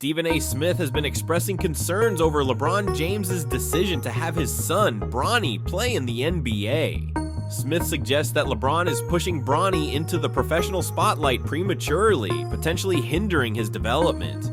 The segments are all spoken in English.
Stephen A. Smith has been expressing concerns over LeBron James' decision to have his son, Bronny, play in the NBA. Smith suggests that LeBron is pushing Bronny into the professional spotlight prematurely, potentially hindering his development.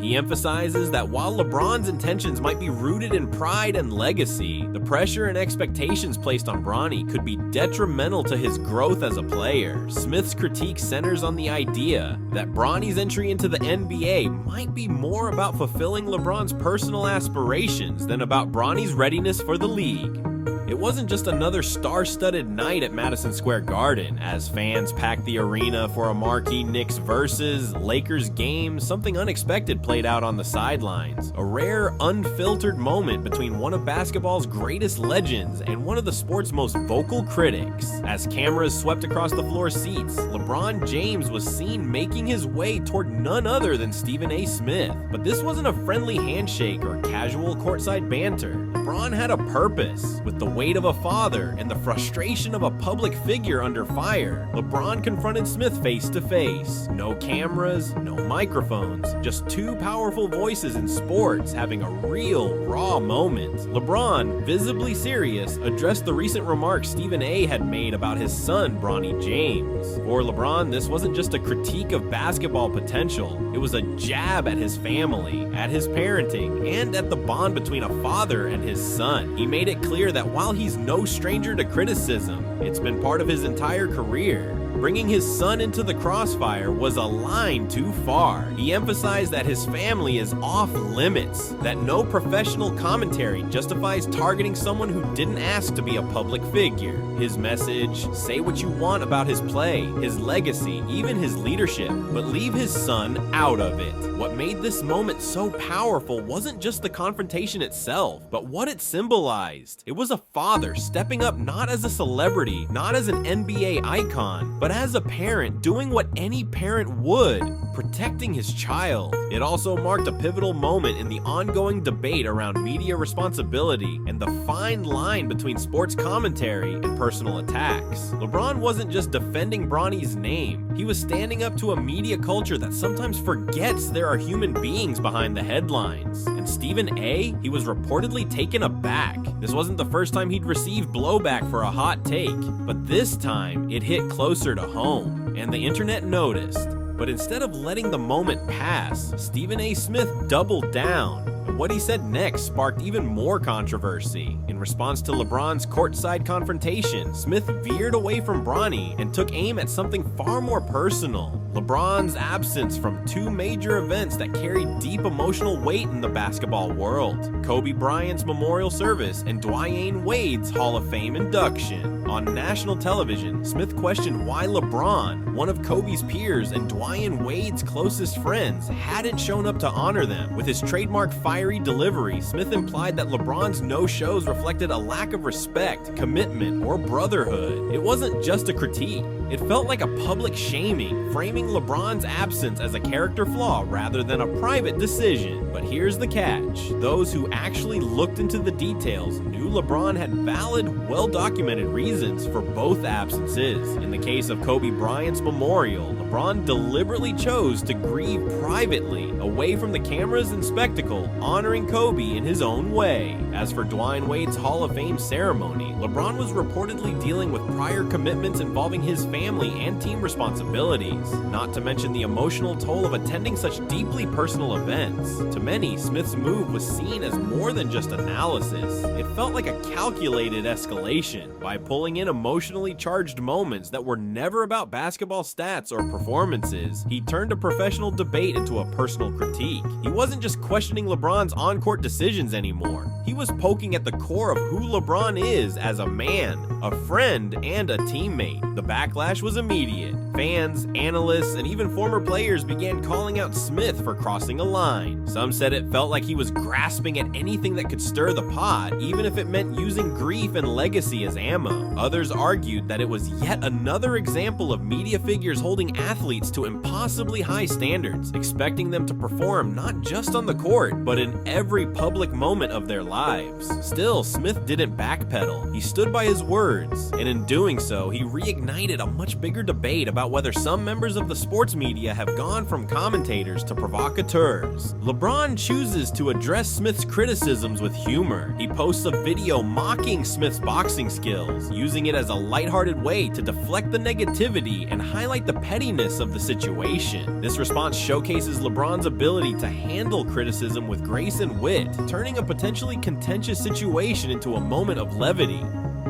He emphasizes that while LeBron's intentions might be rooted in pride and legacy, the pressure and expectations placed on Bronny could be detrimental to his growth as a player. Smith's critique centers on the idea that Bronny's entry into the NBA might be more about fulfilling LeBron's personal aspirations than about Bronny's readiness for the league. It wasn't just another star-studded night at Madison Square Garden as fans packed the arena for a marquee Knicks versus Lakers game. Something unexpected played out on the sidelines. A rare, unfiltered moment between one of basketball's greatest legends and one of the sport's most vocal critics. As cameras swept across the floor seats, LeBron James was seen making his way toward none other than Stephen A. Smith. But this wasn't a friendly handshake or casual courtside banter. LeBron had a purpose. With the weight of a father and the frustration of a public figure under fire, LeBron confronted Smith face to face. No cameras, no microphones, just two powerful voices in sports having a real, raw moment. LeBron, visibly serious, addressed the recent remarks Stephen A. had made about his son, Bronny James. For LeBron, this wasn't just a critique of basketball potential, it was a jab at his family, at his parenting, and at the bond between a father and his son. He made it clear that while he's no stranger to criticism, it's been part of his entire career. Bringing his son into the crossfire was a line too far. He emphasized that his family is off limits, that no professional commentary justifies targeting someone who didn't ask to be a public figure. His message: say what you want about his play, his legacy, even his leadership, but leave his son out of it. What made this moment so powerful wasn't just the confrontation itself, but what it symbolized. It was a father stepping up not as a celebrity, not as an NBA icon, but as a parent doing what any parent would, protecting his child. It also marked a pivotal moment in the ongoing debate around media responsibility and the fine line between sports commentary and personal attacks. LeBron wasn't just defending Bronny's name, he was standing up to a media culture that sometimes forgets there are human beings behind the headlines. And Stephen A., he was reportedly taken aback. This wasn't the first time he'd received blowback for a hot take, but this time it hit closer to home, and the internet noticed. But instead of letting the moment pass, Stephen A. Smith doubled down. And what he said next sparked even more controversy. In response to LeBron's courtside confrontation, Smith veered away from Bronny and took aim at something far more personal: LeBron's absence from two major events that carried deep emotional weight in the basketball world: Kobe Bryant's memorial service and Dwyane Wade's Hall of Fame induction. On national television, Smith questioned why LeBron, one of Kobe's peers and Dwyane Wade's closest friends, hadn't shown up to honor them. With his trademark fiery delivery, Smith implied that LeBron's no-shows reflected a lack of respect, commitment, or brotherhood. It wasn't just a critique. It felt like a public shaming, framing LeBron's absence as a character flaw rather than a private decision. But here's the catch: those who actually looked into the details knew LeBron had valid, well-documented reasons for both absences. In the case of Kobe Bryant's memorial, LeBron deliberately chose to grieve privately, away from the cameras and spectacle, honoring Kobe in his own way. As for Dwyane Wade's Hall of Fame ceremony, LeBron was reportedly dealing with prior commitments involving his family and team responsibilities, not to mention the emotional toll of attending such deeply personal events. To many, Smith's move was seen as more than just analysis. It felt like a calculated escalation. By pulling in emotionally charged moments that were never about basketball stats or performances, he turned a professional debate into a personal critique. He wasn't just questioning LeBron's on-court decisions anymore. He was poking at the core of who LeBron is as a man, a friend, and a teammate. The backlash was immediate. Fans, analysts, and even former players began calling out Smith for crossing a line. Some said it felt like he was grasping at anything that could stir the pot, even if it meant using grief and legacy as ammo. Others argued that it was yet another example of media figures holding athletes to impossibly high standards, expecting them to perform not just on the court, but in every public moment of their lives. Still, Smith didn't backpedal. He stood by his words, and in doing so, he reignited a much bigger debate about whether some members of the sports media have gone from commentators to provocateurs. LeBron chooses to address Smith's criticisms with humor. He posts a video mocking Smith's boxing skills, using it as a lighthearted way to deflect the negativity and highlight the pettiness of the situation. This response showcases LeBron's ability to handle criticism with grace and wit, turning a potentially contentious situation into a moment of levity.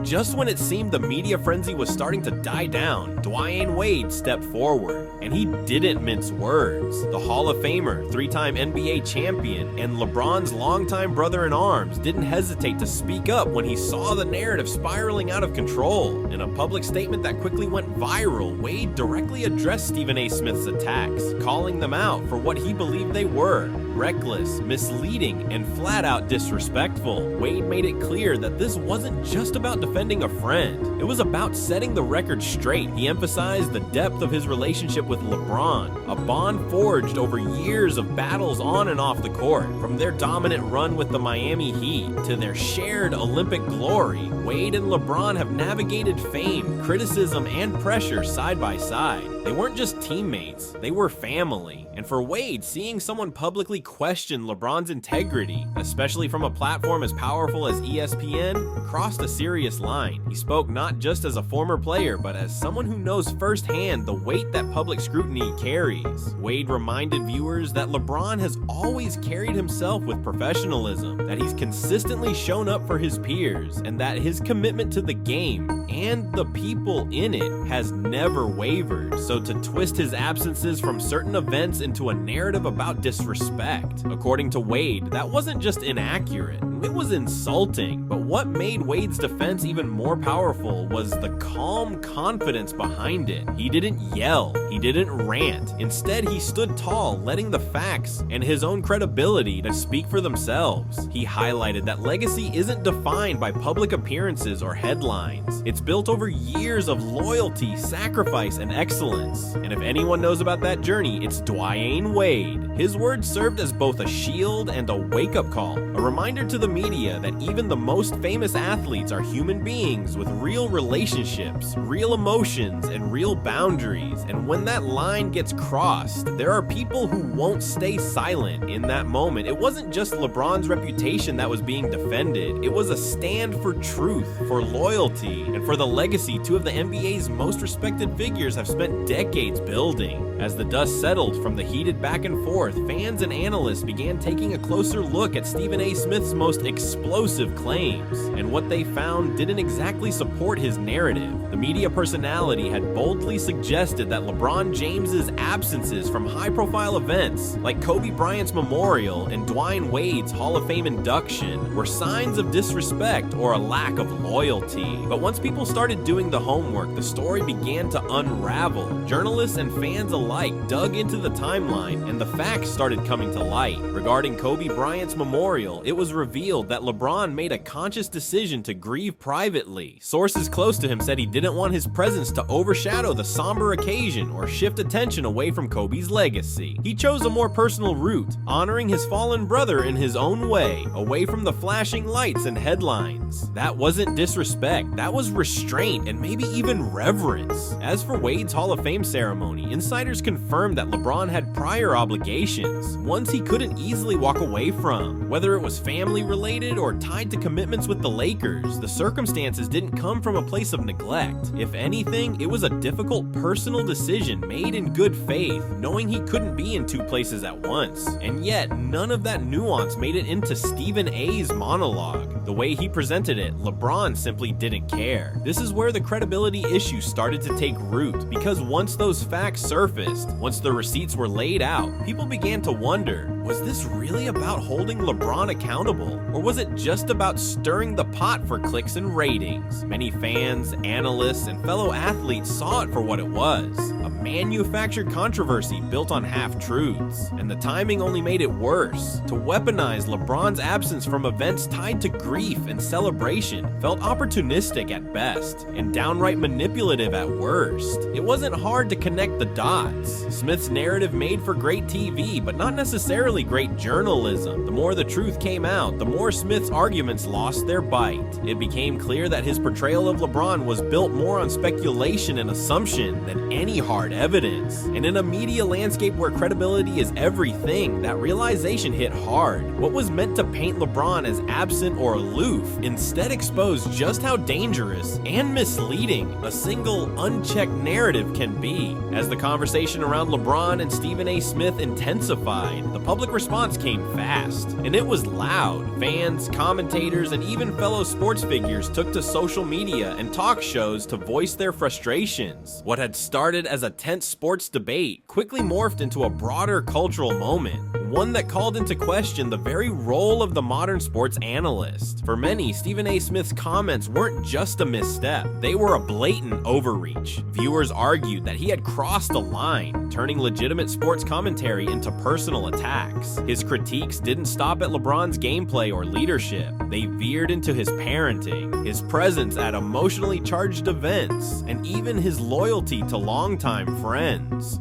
Just when it seemed the media frenzy was starting to die down, Dwyane Wade stepped forward, and he didn't mince words. The Hall of Famer, three-time NBA champion, and LeBron's longtime brother-in-arms didn't hesitate to speak up when he saw the narrative spiraling out of control. In a public statement that quickly went viral, Wade directly addressed Stephen A. Smith's attacks, calling them out for what he believed they were: reckless, misleading, and flat-out disrespectful. Wade made it clear that this wasn't just about defending a friend. It was about setting the record straight. He emphasized the depth of his relationship with LeBron, a bond forged over years of battles on and off the court. From their dominant run with the Miami Heat to their shared Olympic glory, Wade and LeBron have navigated fame, criticism, and pressure side by side. They weren't just teammates, they were family. And for Wade, seeing someone publicly question LeBron's integrity, especially from a platform as powerful as ESPN, crossed a serious line. He spoke not just as a former player, but as someone who knows firsthand the weight that public scrutiny carries. Wade reminded viewers that LeBron has always carried himself with professionalism, that he's consistently shown up for his peers, and that his commitment to the game and the people in it has never wavered. So to twist his absences from certain events into a narrative about disrespect, according to Wade, that wasn't just inaccurate, it was insulting. But what made Wade's defense even more powerful was the calm confidence behind it. He didn't yell, he didn't rant. Instead, he stood tall, letting the facts and his own credibility to speak for themselves. He highlighted that legacy isn't defined by public appearances or headlines. It's built over years of loyalty, sacrifice, and excellence. And if anyone knows about that journey, it's Dwyane Wade. His words served as both a shield and a wake-up call, a reminder to the media that even the most famous athletes are human beings with real relationships, real emotions, and real boundaries. And when that line gets crossed, there are people who won't stay silent in that moment. It wasn't just LeBron's reputation that was being defended. It was a stand for truth, for loyalty, and for the legacy two of the NBA's most respected figures have spent decades building. As the dust settled from the heated back and forth, fans and analysts began taking a closer look at Stephen A. Smith's most explosive claims, and what they found didn't exactly support his narrative. The media personality had boldly suggested that LeBron James's absences from high-profile events like Kobe Bryant's memorial and Dwyane Wade's Hall of Fame induction were signs of disrespect or a lack of loyalty. But once people started doing the homework, the story began to unravel. Journalists and fans alike dug into the timeline, and the facts started coming to light. Regarding Kobe Bryant's memorial, it was revealed that LeBron made a conscious decision to grieve privately. Sources close to him said he didn't want his presence to overshadow the somber occasion or shift attention away from Kobe's legacy. He chose a more personal route, honoring his fallen brother in his own way, away from the flashing lights and headlines. That wasn't disrespect, that was restraint and maybe even reverence. As for Wade's Hall of Fame ceremony, insiders confirmed that LeBron had prior obligations, ones he couldn't easily walk away from. Whether it was family related or tied to commitments with the Lakers, the circumstances didn't come from a place of neglect. If anything, it was a difficult personal decision made in good faith, knowing he couldn't be in two places at once. And yet, none of that nuance made it into Stephen A.'s monologue. The way he presented it, LeBron simply didn't care. This is where the credibility issue started to take root, because once those facts surfaced, once the receipts were laid out, people began to wonder, was this really about holding LeBron accountable? Or was it just about stirring the pot for clicks and ratings? Many fans, analysts, and fellow athletes saw it for what it was, a manufactured controversy built on half-truths. And the timing only made it worse. To weaponize LeBron's absence from events tied to grief and celebration felt opportunistic at best, and downright manipulative at worst. It wasn't hard to connect the dots. Smith's narrative made for great TV, but not necessarily really great journalism. The more the truth came out, the more Smith's arguments lost their bite. It became clear that his portrayal of LeBron was built more on speculation and assumption than any hard evidence. And in a media landscape where credibility is everything, that realization hit hard. What was meant to paint LeBron as absent or aloof instead exposed just how dangerous and misleading a single unchecked narrative can be. As the conversation around LeBron and Stephen A. Smith intensified, the public response came fast, and it was loud. Fans, commentators, and even fellow sports figures took to social media and talk shows to voice their frustrations. What had started as a tense sports debate quickly morphed into a broader cultural moment, one that called into question the very role of the modern sports analyst. For many, Stephen A. Smith's comments weren't just a misstep, they were a blatant overreach. Viewers argued that he had crossed a line, turning legitimate sports commentary into personal attacks. His critiques didn't stop at LeBron's gameplay or leadership. They veered into his parenting, his presence at emotionally charged events, and even his loyalty to longtime friends.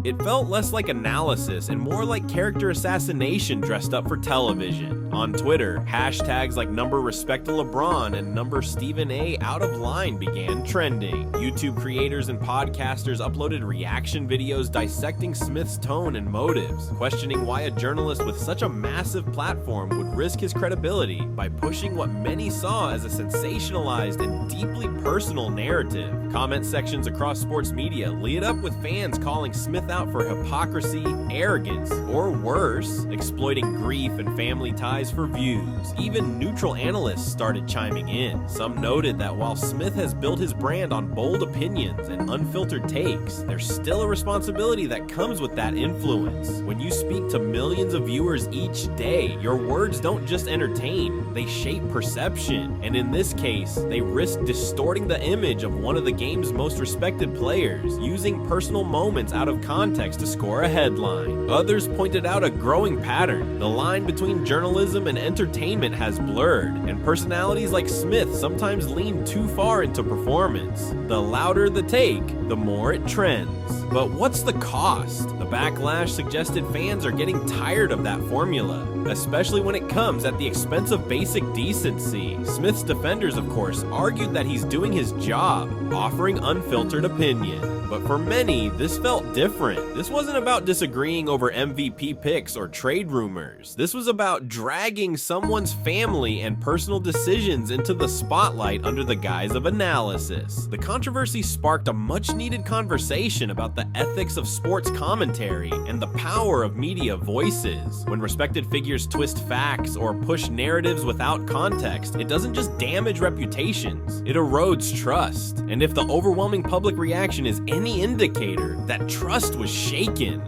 It felt less like analysis and more like character assassination dressed up for television. On Twitter, hashtags like #RespectLeBron and #StephenA.OutOfLine began trending. YouTube creators and podcasters uploaded reaction videos dissecting Smith's tone and motives, questioning why a journalist with such a massive platform would risk his credibility by pushing what many saw as a sensationalized and deeply personal narrative. Comment sections across sports media lit up with fans calling Smith out for hypocrisy, arrogance, or worse, exploiting grief and family ties for views. Even neutral analysts started chiming in. Some noted that while Smith has built his brand on bold opinions and unfiltered takes, there's still a responsibility that comes with that influence. When you speak to millions of viewers each day, your words don't just entertain, they shape perception. And in this case, they risk distorting the image of one of the game's most respected players, using personal moments out of context to score a headline. Others pointed out a growing pattern. The line between journalism and entertainment has blurred, and personalities like Smith sometimes lean too far into performance. The louder the take, the more it trends. But what's the cost? The backlash suggested fans are getting tired of that formula, especially when it comes at the expense of basic decency. Smith's defenders, of course, argued that he's doing his job, offering unfiltered opinion. But for many, this felt different. This wasn't about disagreeing over MVP picks or trade rumors. This was about dragging someone's family and personal decisions into the spotlight under the guise of analysis. The controversy sparked a much-needed conversation about the ethics of sports commentary and the power of media voices. When respected figures twist facts or push narratives without context, it doesn't just damage reputations, it erodes trust. And if the overwhelming public reaction is any indicator, that trust was shaken.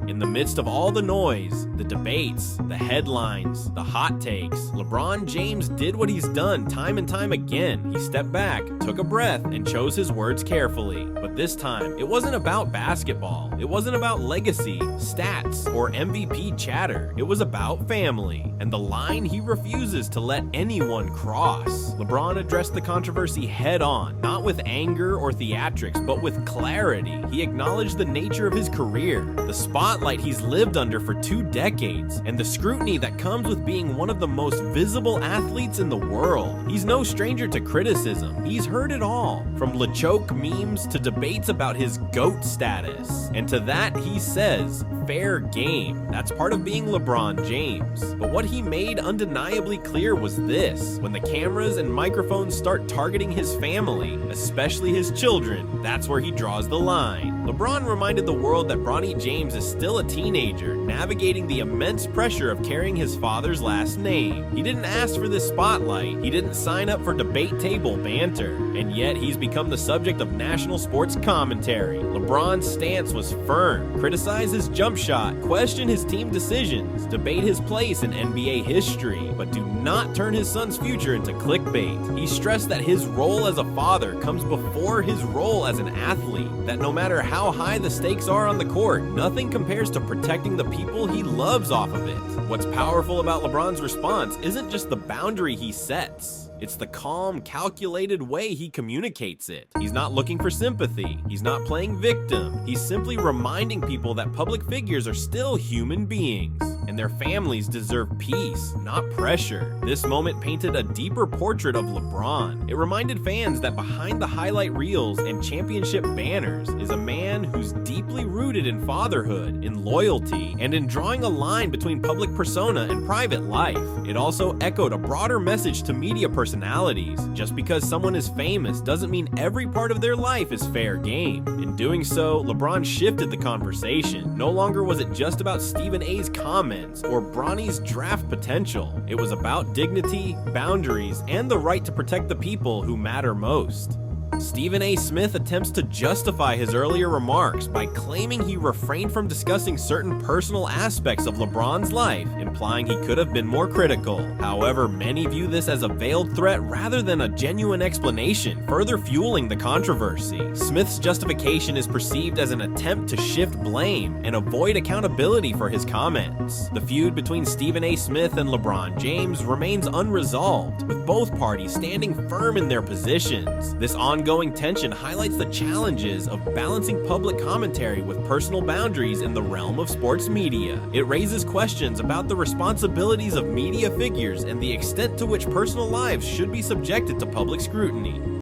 In the midst of all the noise, the debates, the headlines, the hot takes, LeBron James did what he's done time and time again. He stepped back, took a breath, and chose his words carefully. But this time, it wasn't about basketball. It wasn't about legacy, stats, or MVP chatter. It was about family, and the line he refuses to let anyone cross. LeBron addressed the controversy head on, not with anger or theatrics, but with clarity. He acknowledged the nature of his career, the spotlight he's lived under for 2 decades, and the scrutiny that comes with being one of the most visible athletes in the world. He's no stranger to criticism. He's heard it all, from LeChoke memes to debates about his GOAT status. And to that, he says, fair game. That's part of being LeBron James. But what he made undeniably clear was this: when the cameras and microphones start targeting his family, especially his children, that's where he draws the line. LeBron reminded the world that Bronny James is still a teenager, navigating the immense pressure of carrying his father's last name. He didn't ask for this spotlight, he didn't sign up for debate table banter, and yet he's become the subject of national sports commentary. LeBron's stance was firm: criticize his jump shot, question his team decisions, debate his place in NBA history, but do not turn his son's future into clickbait. He stressed that his role as a father comes before his role as an athlete, that no matter how high the stakes are on the court, nothing compares to protecting the people he loves off of it. What's powerful about LeBron's response isn't just the boundary he sets, It's the calm, calculated way he communicates it. He's not looking for sympathy. He's not playing victim. He's simply reminding people that public figures are still human beings, and their families deserve peace, not pressure. This moment painted a deeper portrait of LeBron. It reminded fans that behind the highlight reels and championship banners is a man who's deeply rooted in fatherhood, in loyalty, and in drawing a line between public persona and private life. It also echoed a broader message to media personalities. Just because someone is famous doesn't mean every part of their life is fair game. In doing so, LeBron shifted the conversation. No longer was it just about Stephen A's comments or Bronny's draft potential. It was about dignity, boundaries, and the right to protect the people who matter most. Stephen A. Smith attempts to justify his earlier remarks by claiming he refrained from discussing certain personal aspects of LeBron's life, implying he could have been more critical. However, many view this as a veiled threat rather than a genuine explanation, further fueling the controversy. Smith's justification is perceived as an attempt to shift blame and avoid accountability for his comments. The feud between Stephen A. Smith and LeBron James remains unresolved, with both parties standing firm in their positions. This ongoing tension highlights the challenges of balancing public commentary with personal boundaries in the realm of sports media. It raises questions about the responsibilities of media figures and the extent to which personal lives should be subjected to public scrutiny.